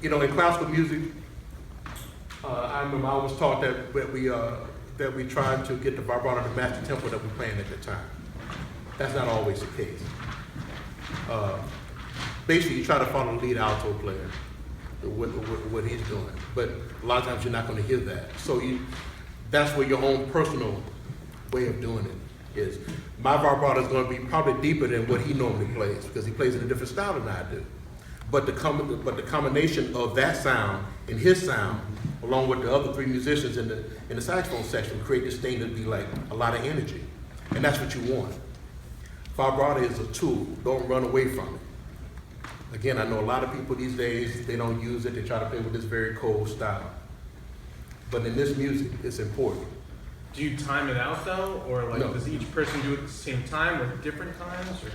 You know, in classical music, I remember I was taught that we tried to get the vibrato to match the tempo that we're playing at the time. That's not always the case. Basically, you try to follow the lead alto player, what he's doing, but a lot of times you're not going to hear that. So that's where your own personal way of doing it is. My vibrato is going to be probably deeper than what he normally plays because he plays in a different style than I do. But the combination of that sound and his sound, along with the other three musicians in the saxophone section, create this thing that be like a lot of energy, and that's what you want. Vibrato is a tool. Don't run away from it. Again, I know a lot of people these days, they don't use it. They try to play with this very cold style. But in this music, it's important. Do you time it out though, or like No. does each person do it at the same time or different times? Or?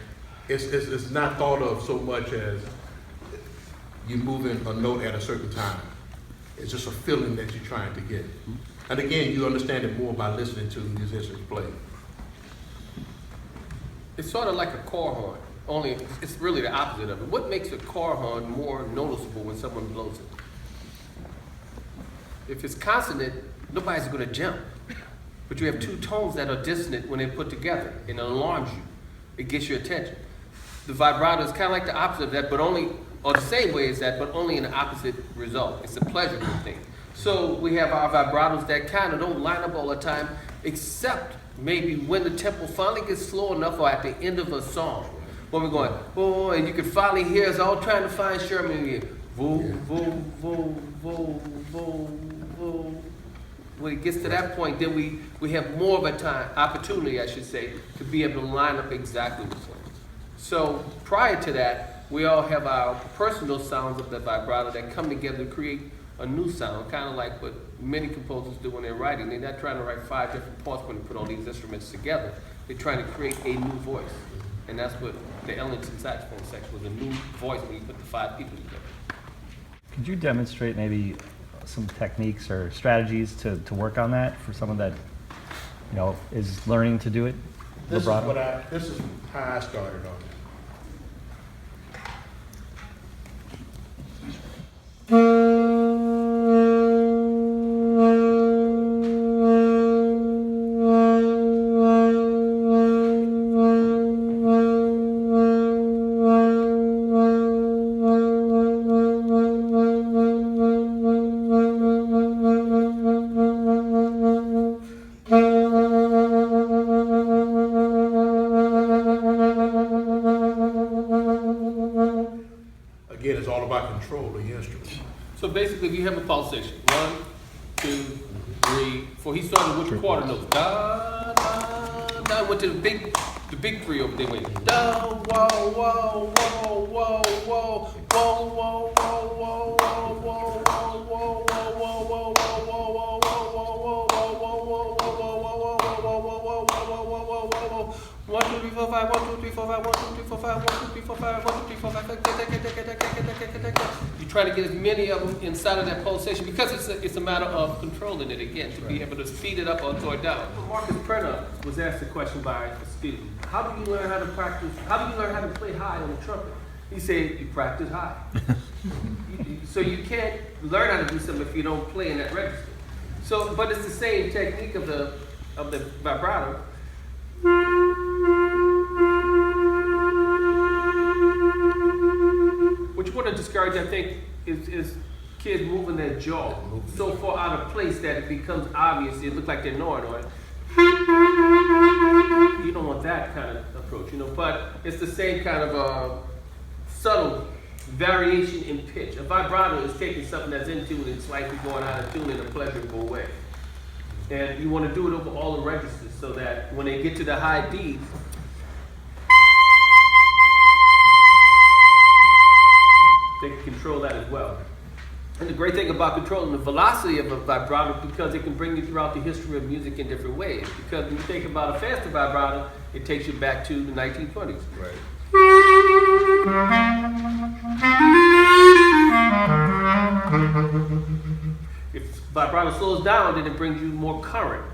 It's not thought of so much as you moving a note at a certain time. It's just a feeling that you're trying to get. And again, you understand it more by listening to musicians play. It's sort of like a car horn, only it's really the opposite of it. What makes a car horn more noticeable when someone blows it? If it's consonant, nobody's going to jump. But you have two tones that are dissonant when they're put together, and it alarms you. It gets your attention. The vibrato is kind of like the opposite of that, but only, or the same way as that, but only in the opposite result. It's a pleasurable thing. So we have our vibratos that kind of don't line up all the time, except maybe when the tempo finally gets slow enough or at the end of a song. When we're going, oh, and you can finally hear us all trying to find Sherman again. Vo, vo, vo, vo, vo, vo. When it gets to that point, then we have more of a opportunity, I should say, to be able to line up exactly the same. So prior to that, we all have our personal sounds of the vibrato that come together to create a new sound, kind of like what many composers do when they're writing. They're not trying to write 5 different parts when they put all these instruments together. They're trying to create a new voice. And that's what the Ellington saxophone section was, a new voice when you put the 5 people together. Could you demonstrate maybe some techniques or strategies to work on that for someone that, you know, is learning to do it? This Vibrato? is how I started on it. Again, it's all about control of the instrument. So basically, you have a pulsation. 1, 2, 3, 4. He started with the quarter notes. Da, da, da. Went to the big 3 over there. Went da, whoa, whoa, whoa, whoa, whoa, whoa, whoa, whoa, whoa, whoa, whoa, whoa, whoa, whoa, whoa, whoa. 1, 2, 3, 4, 5. 1, 2, 3, 4, 5. 1, 2, 3, 4, 5. 1, 2, 3, 4, 5. 1, 2, 3, 4, 5. You try to get as many of them inside of that pulsation because it's a matter of controlling it again to be able to speed it up or slow it down. Marcus Prenter was asked a question by a student: how do you learn how to practice? How do you learn how to play high on the trumpet? He said, you practice high. So you can't learn how to do something if you don't play in that register. So, but it's the same technique of the vibrato. What you want to discourage, I think, is kids moving their jaw so far out of place that it becomes obvious. It looks like they're gnawing on it. You don't want that kind of approach, you know. But it's the same kind of subtle variation in pitch. A vibrato is taking something that's in tune and slightly going out of tune in a pleasurable way. And you want to do it over all the registers so that when they get to the high Ds, they can control that as well. And the great thing about controlling the velocity of a vibrato, because it can bring you throughout the history of music in different ways. Because when you think about a faster vibrato, it takes you back to the 1920s. Right. If vibrato slows down, then it brings you more current.